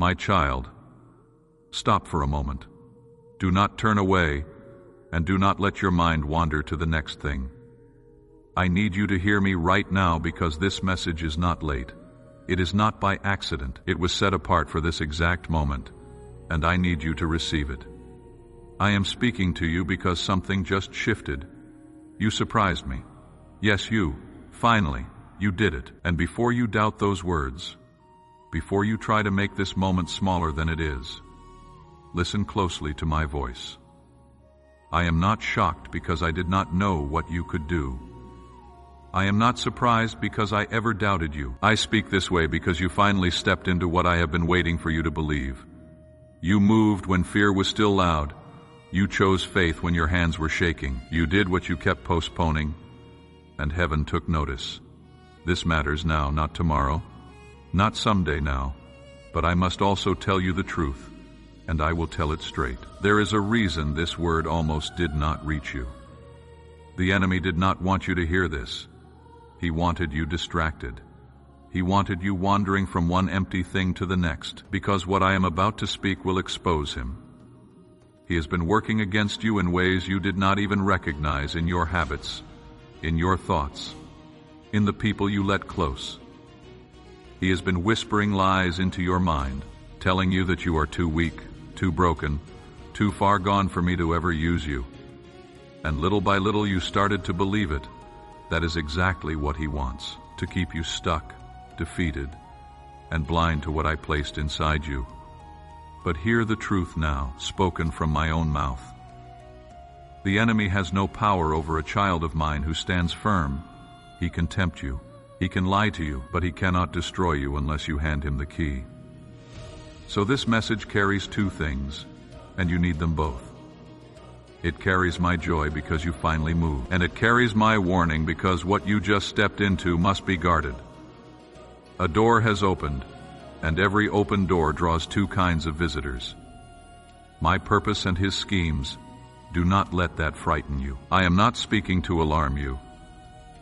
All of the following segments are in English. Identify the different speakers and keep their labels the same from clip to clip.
Speaker 1: My child, stop for a moment. Do not turn away, and do not let your mind wander to the next thing. I need you to hear me right now because this message is not late. It is not by accident. It was set apart for this exact moment, and I need you to receive it. I am speaking to you because something just shifted. You surprised me. Yes, you. Finally, you did it. And before you doubt those words, before you try to make this moment smaller than it is, listen closely to my voice. I am not shocked because I did not know what you could do. I am not surprised because I ever doubted you. I speak this way because you finally stepped into what I have been waiting for you to believe. You moved when fear was still loud. You chose faith when your hands were shaking. You did what you kept postponing, and heaven took notice. This matters now, not tomorrow, not someday now, but I must also tell you the truth, and I will tell it straight. There is a reason this word almost did not reach you. The enemy did not want you to hear this. He wanted you distracted. He wanted you wandering from one empty thing to the next, because what I am about to speak will expose him. He has been working against you in ways you did not even recognize in your habits, in your thoughts, in the people you let close. He has been whispering lies into your mind, telling you that you are too weak, too broken, too far gone for me to ever use you. And little by little you started to believe it. That is exactly what he wants, to keep you stuck, defeated, and blind to what I placed inside you. But hear the truth now, spoken from my own mouth. The enemy has no power over a child of mine who stands firm. He can tempt you. He can lie to you, but he cannot destroy you unless you hand him the key. So this message carries two things, and you need them both. It carries my joy because you finally moved, and it carries my warning because what you just stepped into must be guarded. A door has opened, and every open door draws two kinds of visitors. My purpose and his schemes. Do not let that frighten you. I am not speaking to alarm you.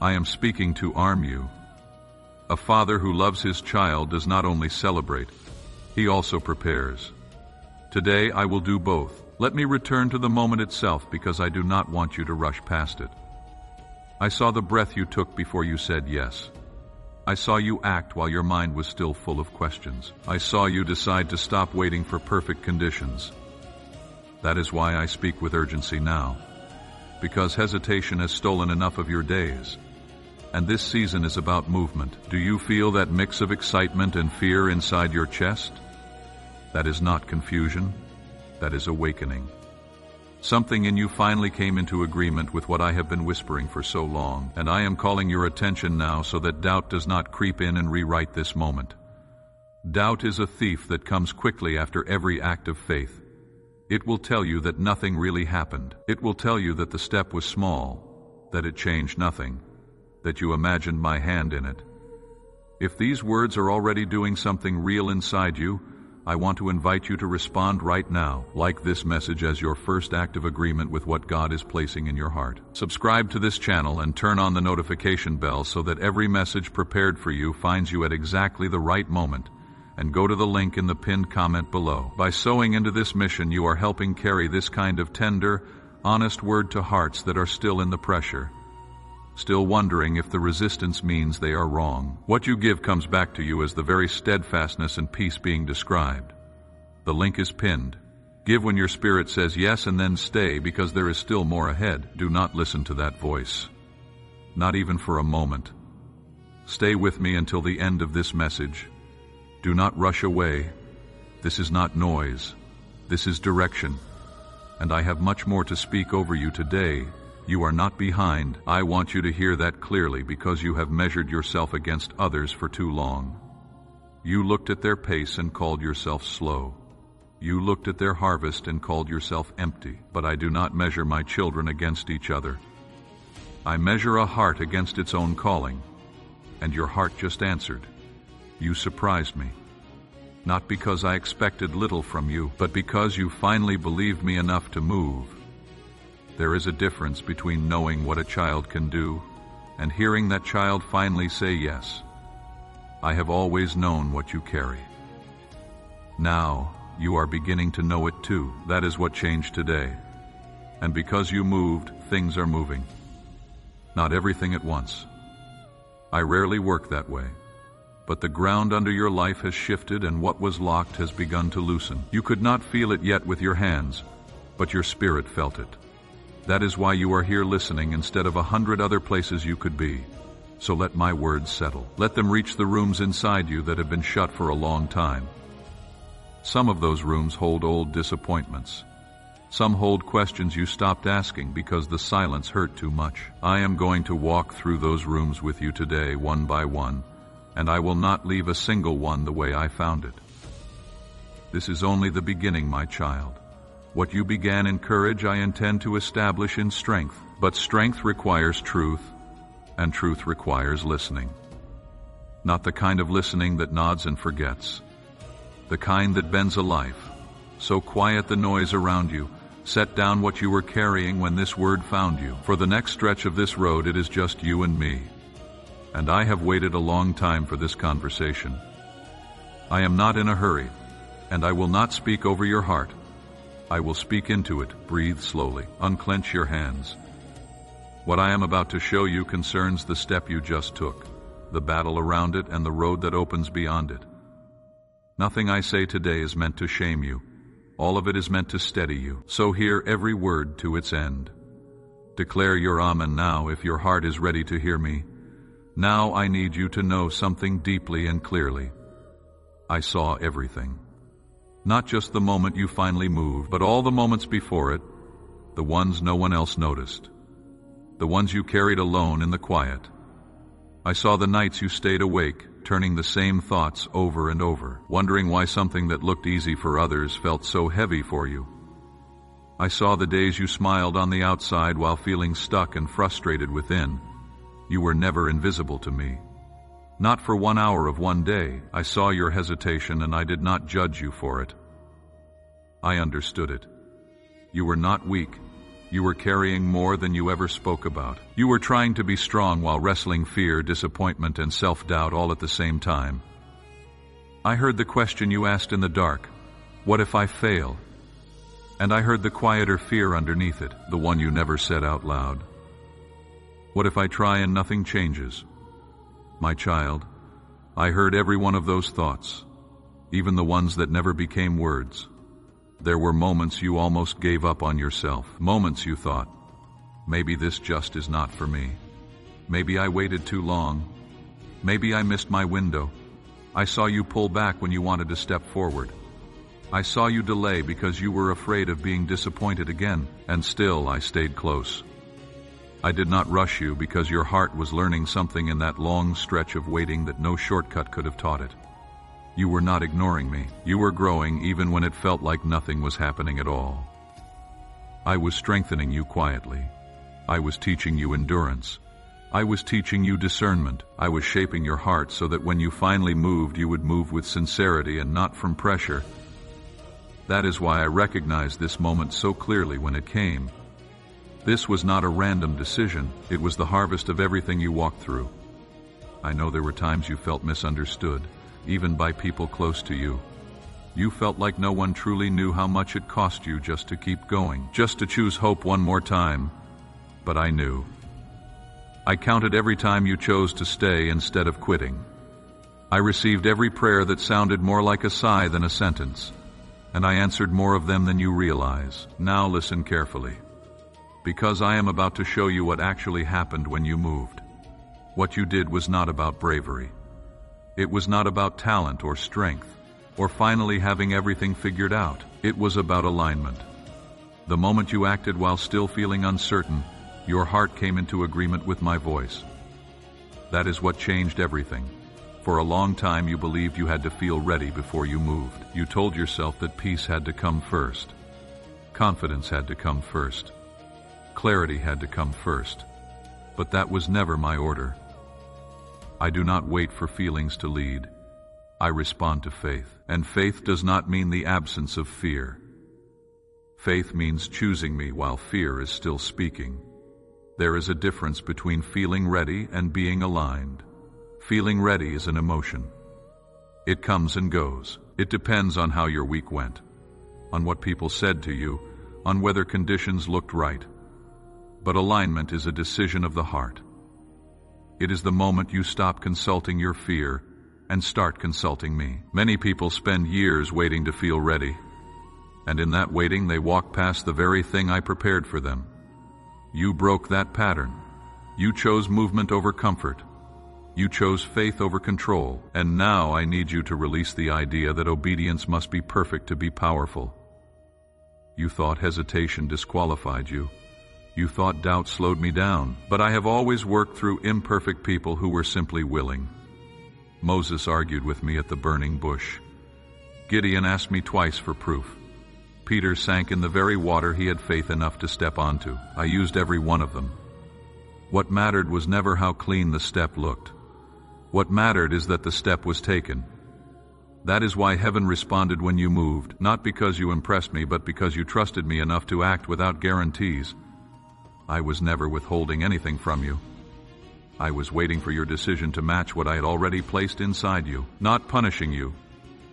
Speaker 1: I am speaking to arm you. A father who loves his child does not only celebrate, he also prepares. Today I will do both. Let me return to the moment itself because I do not want you to rush past it. I saw the breath you took before you said yes. I saw you act while your mind was still full of questions. I saw you decide to stop waiting for perfect conditions. That is why I speak with urgency now, because hesitation has stolen enough of your days. And this season is about movement. Do you feel that mix of excitement and fear inside your chest? That is not confusion. That is awakening. Something in you finally came into agreement with what I have been whispering for so long, and I am calling your attention now so that doubt does not creep in and rewrite this moment. Doubt is a thief that comes quickly after every act of faith. It will tell you that nothing really happened. It will tell you that the step was small, that it changed nothing, that you imagined my hand in it. If these words are already doing something real inside you, I want to invite you to respond right now. Like this message as your first act of agreement with what God is placing in your heart. Subscribe to this channel and turn on the notification bell so that every message prepared for you finds you at exactly the right moment. And go to the link in the pinned comment below. By sowing into this mission, you are helping carry this kind of tender, honest word to hearts that are still in the pressure, still wondering if the resistance means they are wrong. What you give comes back to you as the very steadfastness and peace being described. The link is pinned. Give when your spirit says yes and then stay because there is still more ahead. Do not listen to that voice. Not even for a moment. Stay with me until the end of this message. Do not rush away. This is not noise. This is direction. And I have much more to speak over you today. You are not behind. I want you to hear that clearly because you have measured yourself against others for too long. You looked at their pace and called yourself slow. You looked at their harvest and called yourself empty. But I do not measure my children against each other. I measure a heart against its own calling. And your heart just answered. You surprised me. Not because I expected little from you, but because you finally believed me enough to move. There is a difference between knowing what a child can do and hearing that child finally say yes. I have always known what you carry. Now, you are beginning to know it too. That is what changed today. And because you moved, things are moving. Not everything at once. I rarely work that way. But the ground under your life has shifted and what was locked has begun to loosen. You could not feel it yet with your hands, but your spirit felt it. That is why you are here listening instead of 100 other places you could be. So let my words settle. Let them reach the rooms inside you that have been shut for a long time. Some of those rooms hold old disappointments. Some hold questions you stopped asking because the silence hurt too much. I am going to walk through those rooms with you today, one by one, and I will not leave a single one the way I found it. This is only the beginning, my child. What you began in courage, I intend to establish in strength. But strength requires truth, and truth requires listening. Not the kind of listening that nods and forgets. The kind that bends a life. So quiet the noise around you. Set down what you were carrying when this word found you. For the next stretch of this road, it is just you and me. And I have waited a long time for this conversation. I am not in a hurry, and I will not speak over your heart. I will speak into it. Breathe slowly. Unclench your hands. What I am about to show you concerns the step you just took, the battle around it, and the road that opens beyond it. Nothing I say today is meant to shame you. All of it is meant to steady you. So hear every word to its end. Declare your amen now if your heart is ready to hear me. Now I need you to know something deeply and clearly. I saw everything. Not just the moment you finally moved, but all the moments before it, the ones no one else noticed. The ones you carried alone in the quiet. I saw the nights you stayed awake, turning the same thoughts over and over, wondering why something that looked easy for others felt so heavy for you. I saw the days you smiled on the outside while feeling stuck and frustrated within. You were never invisible to me. Not for 1 hour of one day. I saw your hesitation and I did not judge you for it. I understood it. You were not weak. You were carrying more than you ever spoke about. You were trying to be strong while wrestling fear, disappointment, and self-doubt all at the same time. I heard the question you asked in the dark, what if I fail? And I heard the quieter fear underneath it, the one you never said out loud. What if I try and nothing changes? My child, I heard every one of those thoughts, even the ones that never became words. There were moments you almost gave up on yourself. Moments you thought, maybe this just is not for me. Maybe I waited too long. Maybe I missed my window. I saw you pull back when you wanted to step forward. I saw you delay because you were afraid of being disappointed again, and still I stayed close. I did not rush you because your heart was learning something in that long stretch of waiting that no shortcut could have taught it. You were not ignoring me. You were growing even when it felt like nothing was happening at all. I was strengthening you quietly. I was teaching you endurance. I was teaching you discernment. I was shaping your heart so that when you finally moved, you would move with sincerity and not from pressure. That is why I recognized this moment so clearly when it came. This was not a random decision. It was the harvest of everything you walked through. I know there were times you felt misunderstood, even by people close to you. You felt like no one truly knew how much it cost you just to keep going, just to choose hope one more time. But I knew. I counted every time you chose to stay instead of quitting. I received every prayer that sounded more like a sigh than a sentence, and I answered more of them than you realize. Now listen carefully, because I am about to show you what actually happened when you moved. What you did was not about bravery. It was not about talent or strength, or finally having everything figured out. It was about alignment. The moment you acted while still feeling uncertain, your heart came into agreement with my voice. That is what changed everything. For a long time you believed you had to feel ready before you moved. You told yourself that peace had to come first. Confidence had to come first. Clarity had to come first. But that was never my order. I do not wait for feelings to lead. I respond to faith. And faith does not mean the absence of fear. Faith means choosing me while fear is still speaking. There is a difference between feeling ready and being aligned. Feeling ready is an emotion. It comes and goes. It depends on how your week went, on what people said to you, on whether conditions looked right. But alignment is a decision of the heart. It is the moment you stop consulting your fear and start consulting me. Many people spend years waiting to feel ready, and in that waiting they walk past the very thing I prepared for them. You broke that pattern. You chose movement over comfort. You chose faith over control. And now I need you to release the idea that obedience must be perfect to be powerful. You thought hesitation disqualified you. You thought doubt slowed me down. But I have always worked through imperfect people who were simply willing. Moses argued with me at the burning bush. Gideon asked me twice for proof. Peter sank in the very water he had faith enough to step onto. I used every one of them. What mattered was never how clean the step looked. What mattered is that the step was taken. That is why heaven responded when you moved, not because you impressed me, but because you trusted me enough to act without guarantees. I was never withholding anything from you. I was waiting for your decision to match what I had already placed inside you, not punishing you,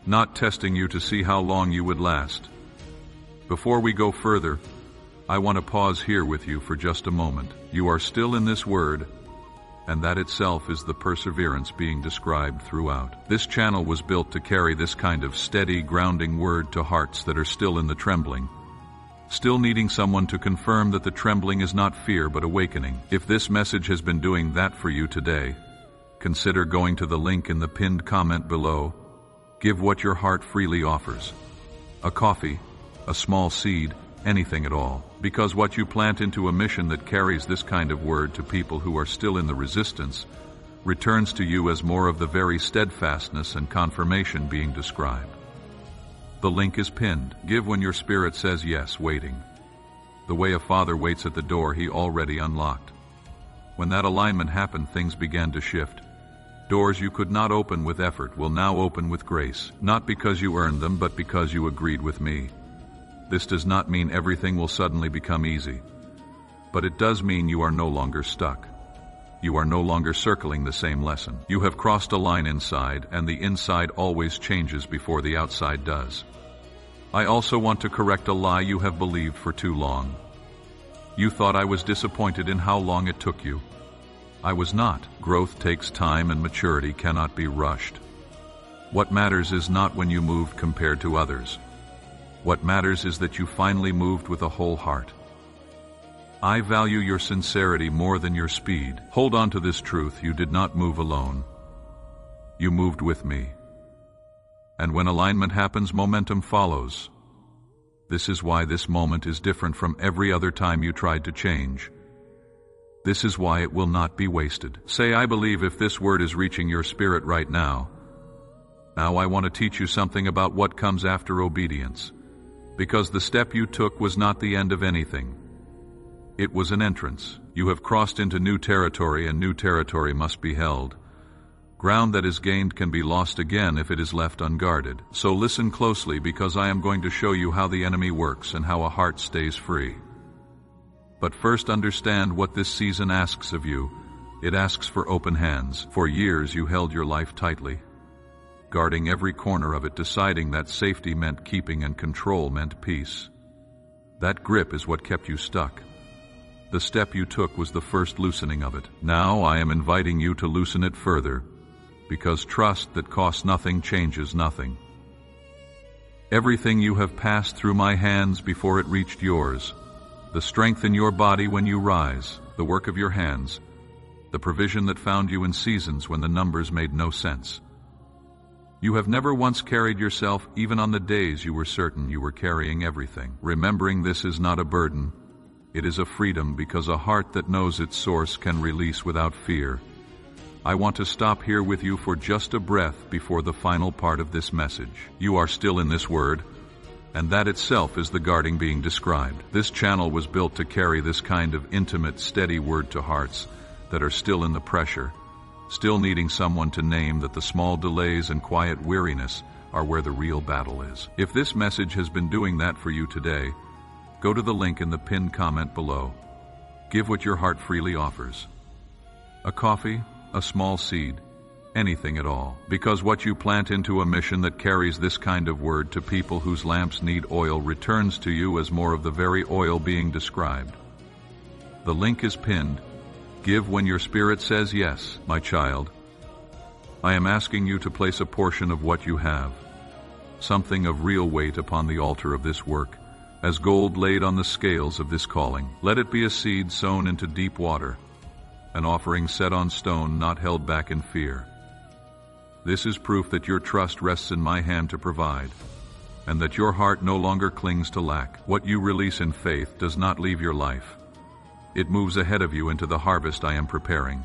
Speaker 1: not testing you to see how long you would last. Before we go further, I want to pause here with you for just a moment. You are still in this word, and that itself is the perseverance being described throughout. This channel was built to carry this kind of steady, grounding word to hearts that are still in the trembling, still needing someone to confirm that the trembling is not fear but awakening. If this message has been doing that for you today, consider going to the link in the pinned comment below. Give what your heart freely offers. A coffee, a small seed, anything at all. Because what you plant into a mission that carries this kind of word to people who are still in the resistance returns to you as more of the very steadfastness and confirmation being described. The link is pinned. Give when your spirit says yes, waiting. The way a father waits at the door he already unlocked. When that alignment happened, things began to shift. Doors you could not open with effort will now open with grace, not because you earned them, but because you agreed with me. This does not mean everything will suddenly become easy, but it does mean you are no longer stuck. You are no longer circling the same lesson. You have crossed a line inside, and the inside always changes before the outside does. I also want to correct a lie you have believed for too long. You thought I was disappointed in how long it took you. I was not. Growth takes time and maturity cannot be rushed. What matters is not when you moved compared to others. What matters is that you finally moved with a whole heart. I value your sincerity more than your speed. Hold on to this truth: you did not move alone. You moved with me. And when alignment happens, momentum follows. This is why this moment is different from every other time you tried to change. This is why it will not be wasted. Say, I believe, if this word is reaching your spirit right now. Now I want to teach you something about what comes after obedience. Because the step you took was not the end of anything. It was an entrance. You have crossed into new territory, and new territory must be held. Ground that is gained can be lost again if it is left unguarded. So listen closely, because I am going to show you how the enemy works and how a heart stays free. But first, understand what this season asks of you. It asks for open hands. For years you held your life tightly, guarding every corner of it, deciding that safety meant keeping and control meant peace. That grip is what kept you stuck. The step you took was the first loosening of it. Now I am inviting you to loosen it further, because trust that costs nothing changes nothing. Everything you have passed through my hands before it reached yours, the strength in your body when you rise, the work of your hands, the provision that found you in seasons when the numbers made no sense. You have never once carried yourself, even on the days you were certain you were carrying everything. Remembering this is not a burden. It is a freedom, because a heart that knows its source can release without fear. I want to stop here with you for just a breath before the final part of this message. You are still in this word, and that itself is the guarding being described. This channel was built to carry this kind of intimate, steady word to hearts that are still in the pressure, still needing someone to name that the small delays and quiet weariness are where the real battle is. If this message has been doing that for you today, go to the link in the pinned comment below. Give what your heart freely offers. A coffee, a small seed, anything at all. Because what you plant into a mission that carries this kind of word to people whose lamps need oil returns to you as more of the very oil being described. The link is pinned. Give when your spirit says yes, my child. I am asking you to place a portion of what you have, something of real weight, upon the altar of this work, as gold laid on the scales of this calling. Let it be a seed sown into deep water, an offering set on stone, not held back in fear. This is proof that your trust rests in my hand to provide, and that your heart no longer clings to lack. What you release in faith does not leave your life. It moves ahead of you into the harvest I am preparing.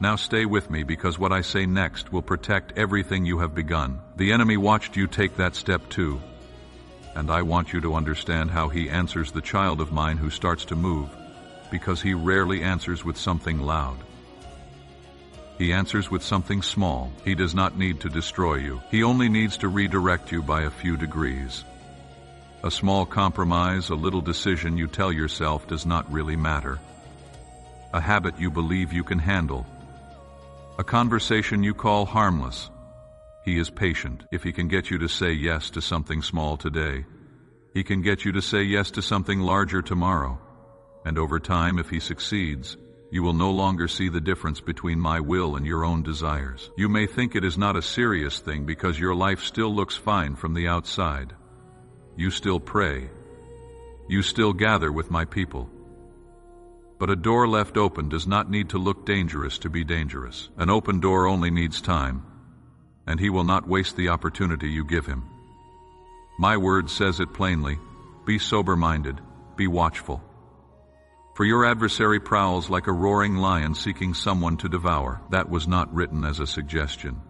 Speaker 1: Now stay with me, because what I say next will protect everything you have begun. The enemy watched you take that step too, and I want you to understand how he answers the child of mine who starts to move, because he rarely answers with something loud. He answers with something small. He does not need to destroy you. He only needs to redirect you by a few degrees. A small compromise, a little decision you tell yourself does not really matter. A habit you believe you can handle. A conversation you call harmless. He is patient. If he can get you to say yes to something small today, he can get you to say yes to something larger tomorrow. And over time, if he succeeds, you will no longer see the difference between my will and your own desires. You may think it is not a serious thing because your life still looks fine from the outside. You still pray. You still gather with my people. But a door left open does not need to look dangerous to be dangerous. An open door only needs time, and he will not waste the opportunity you give him. My word says it plainly: be sober-minded, be watchful. For your adversary prowls like a roaring lion seeking someone to devour. That was not written as a suggestion.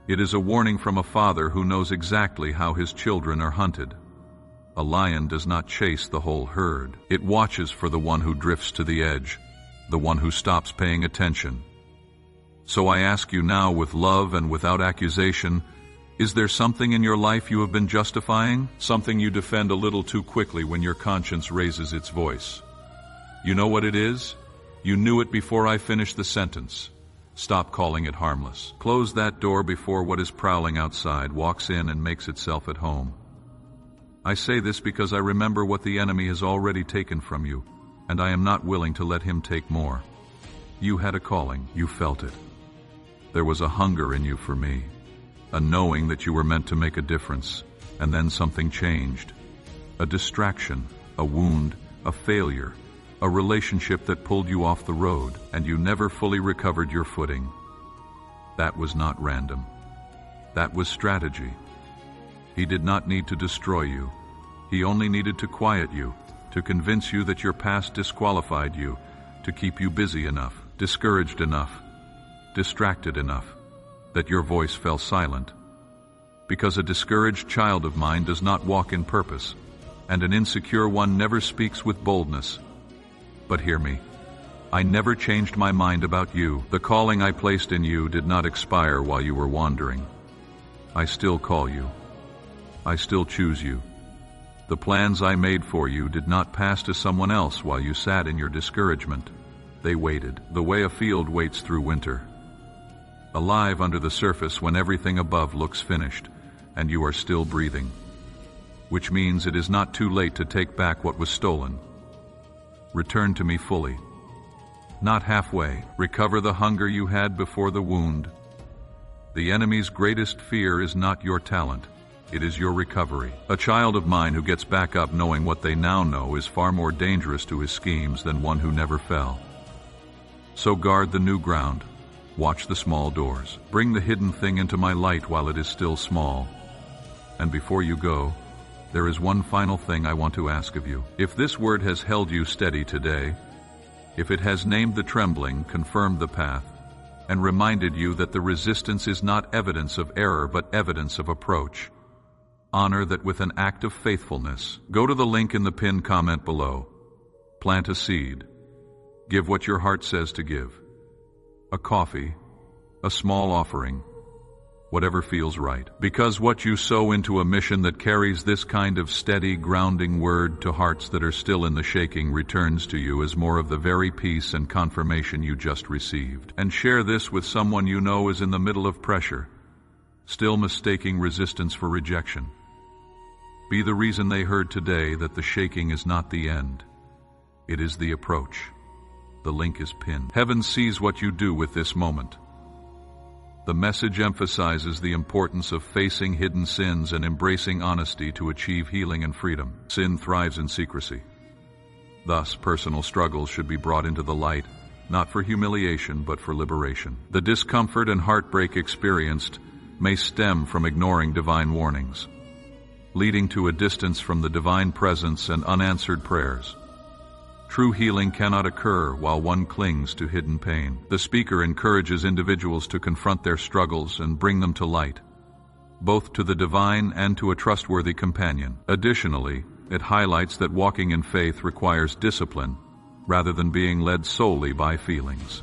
Speaker 1: It is a warning from a father who knows exactly how his children are hunted. A lion does not chase the whole herd. It watches for the one who drifts to the edge, the one who stops paying attention. So I ask you now, with love and without accusation, is there something in your life you have been justifying? Something you defend a little too quickly when your conscience raises its voice? You know what it is? You knew it before I finished the sentence. Stop calling it harmless. Close that door before what is prowling outside walks in and makes itself at home. I say this because I remember what the enemy has already taken from you, and I am not willing to let him take more. You had a calling. You felt it. There was a hunger in you for me, a knowing that you were meant to make a difference, and then something changed. A distraction, a wound, a failure, a relationship that pulled you off the road, and you never fully recovered your footing. That was not random. That was strategy. He did not need to destroy you. He only needed to quiet you, to convince you that your past disqualified you, to keep you busy enough, discouraged enough, distracted enough, that your voice fell silent. Because a discouraged child of mine does not walk in purpose, and an insecure one never speaks with boldness. But hear me. I never changed my mind about you. The calling I placed in you did not expire while you were wandering. I still call you. I still choose you. The plans I made for you did not pass to someone else while you sat in your discouragement. They waited, the way a field waits through winter. Alive under the surface when everything above looks finished, and you are still breathing. Which means it is not too late to take back what was stolen. Return to me fully. Not halfway. Recover the hunger you had before the wound. The enemy's greatest fear is not your talent. It is your recovery. A child of mine who gets back up knowing what they now know is far more dangerous to his schemes than one who never fell. So guard the new ground. Watch the small doors. Bring the hidden thing into my light while it is still small. And before you go, there is one final thing I want to ask of you. If this word has held you steady today, if it has named the trembling, confirmed the path, and reminded you that the resistance is not evidence of error but evidence of approach, honor that with an act of faithfulness. Go to the link in the pinned comment below. Plant a seed. Give what your heart says to give. A coffee, a small offering, whatever feels right. Because what you sow into a mission that carries this kind of steady, grounding word to hearts that are still in the shaking returns to you as more of the very peace and confirmation you just received. And share this with someone you know is in the middle of pressure, still mistaking resistance for rejection. Be the reason they heard today that the shaking is not the end. It is the approach. The link is pinned. Heaven sees what you do with this moment. The message emphasizes the importance of facing hidden sins and embracing honesty to achieve healing and freedom. Sin thrives in secrecy. Thus, personal struggles should be brought into the light, not for humiliation, but for liberation. The discomfort and heartbreak experienced may stem from ignoring divine warnings, leading to a distance from the divine presence and unanswered prayers. True healing cannot occur while one clings to hidden pain. The speaker encourages individuals to confront their struggles and bring them to light, both to the divine and to a trustworthy companion. Additionally, it highlights that walking in faith requires discipline rather than being led solely by feelings.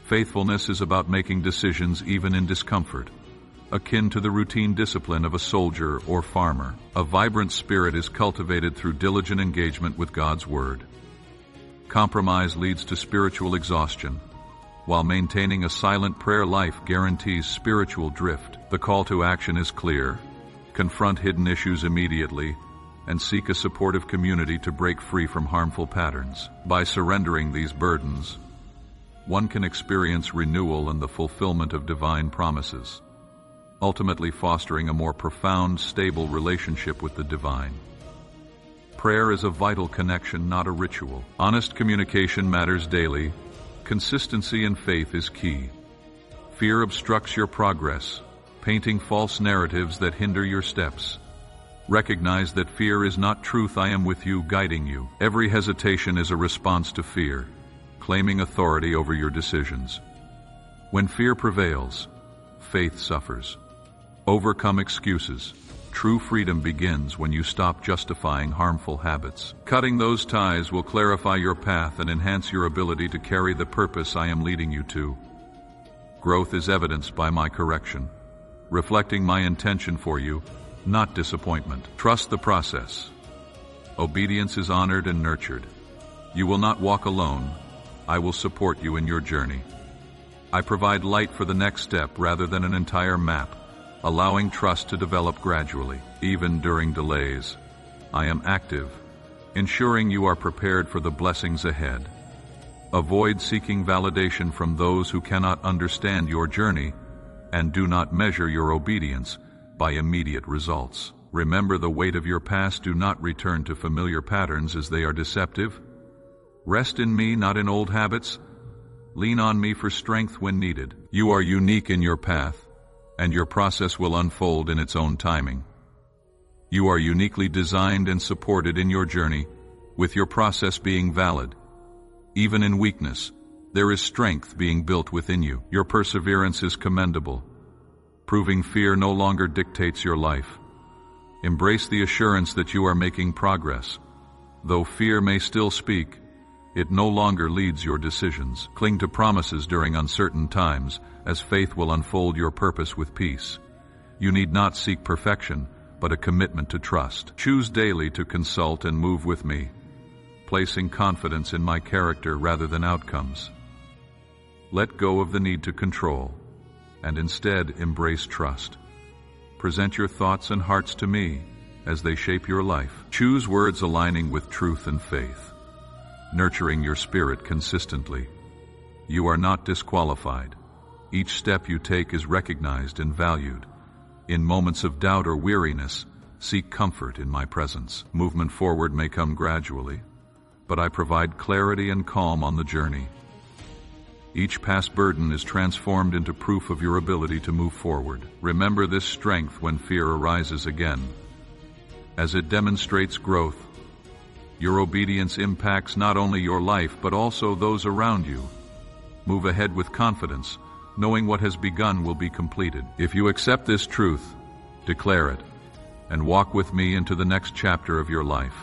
Speaker 1: Faithfulness is about making decisions even in discomfort, akin to the routine discipline of a soldier or farmer. A vibrant spirit is cultivated through diligent engagement with God's Word. Compromise leads to spiritual exhaustion, while maintaining a silent prayer life guarantees spiritual drift. The call to action is clear: confront hidden issues immediately and seek a supportive community to break free from harmful patterns. By surrendering these burdens, one can experience renewal and the fulfillment of divine promises, ultimately fostering a more profound, stable relationship with the divine. Prayer is a vital connection, not a ritual. Honest communication matters daily. Consistency in faith is key. Fear obstructs your progress, painting false narratives that hinder your steps. Recognize that fear is not truth. I am with you, guiding you. Every hesitation is a response to fear, claiming authority over your decisions. When fear prevails, faith suffers. Overcome excuses. True freedom begins when you stop justifying harmful habits. Cutting those ties will clarify your path and enhance your ability to carry the purpose I am leading you to. Growth is evidenced by my correction, reflecting my intention for you, not disappointment. Trust the process. Obedience is honored and nurtured. You will not walk alone. I will support you in your journey. I provide light for the next step rather than an entire map, allowing trust to develop gradually. Even during delays, I am active, ensuring you are prepared for the blessings ahead. Avoid seeking validation from those who cannot understand your journey, and do not measure your obedience by immediate results. Remember the weight of your past. Do not return to familiar patterns as they are deceptive. Rest in me, not in old habits. Lean on me for strength when needed. You are unique in your path, and your process will unfold in its own timing. You are uniquely designed and supported in your journey, with your process being valid. Even in weakness, there is strength being built within you. Your perseverance is commendable, proving fear no longer dictates your life. Embrace the assurance that you are making progress. Though fear may still speak, it no longer leads your decisions. Cling to promises during uncertain times, as faith will unfold your purpose with peace. You need not seek perfection, but a commitment to trust. Choose daily to consult and move with me, placing confidence in my character rather than outcomes. Let go of the need to control, and instead embrace trust. Present your thoughts and hearts to me as they shape your life. Choose words aligning with truth and faith, nurturing your spirit consistently. You are not disqualified. Each step you take is recognized and valued. In moments of doubt or weariness, seek comfort in my presence. Movement forward may come gradually, but I provide clarity and calm on the journey. Each past burden is transformed into proof of your ability to move forward. Remember this strength when fear arises again, as it demonstrates growth. Your obedience impacts not only your life but also those around you. Move ahead with confidence, knowing what has begun will be completed. If you accept this truth, declare it, and walk with me into the next chapter of your life.